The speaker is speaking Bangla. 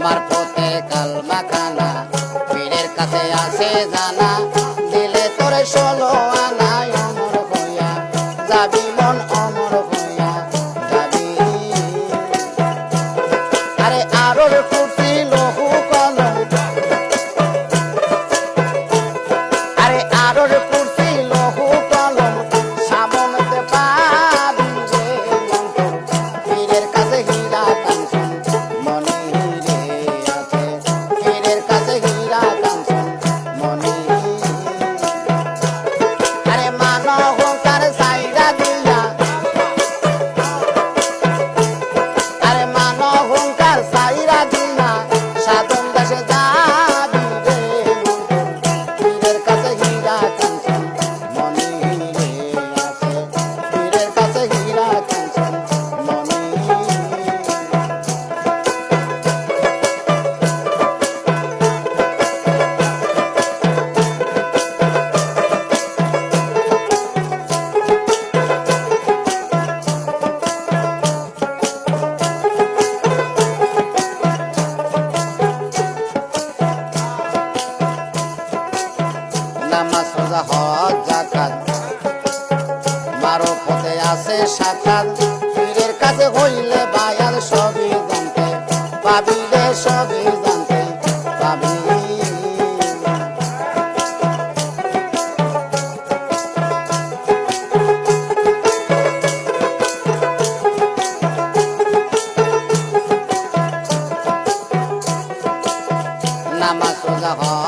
মারফতে কালমা খানা পীরের কাছে আসে জানা দিলে তোরে 16 আনায় অমর হইয়া যাবি মন অমর হইয়া যাবি আরে আরোর কুর্তি লহু কলম আরে আরোর কুর্তি লহু কলম সামনেতে পাবি রে পীরের কাছে হীরা কাঞ্চন মনি রে আছে পীরের কাছে হীরা কাঞ্চন মনি আরে মানো অহংকার সাইরা দিয়া আরে মানো অহংকার সাইরা দিয়া সাধন দাসে যাবি রে পীরের কাছে হীরা কাঞ্চন মনি রে আছে পীরের কাছে হীরা কাঞ্চন মনি নামাজ রোজা হজ যাকাত মারফতে আছে সাকাত পীরের কাছে হইলে বায়ার সবই জানতে পাবি রে সবই জানতে পাবি নামাজ রোজা হজ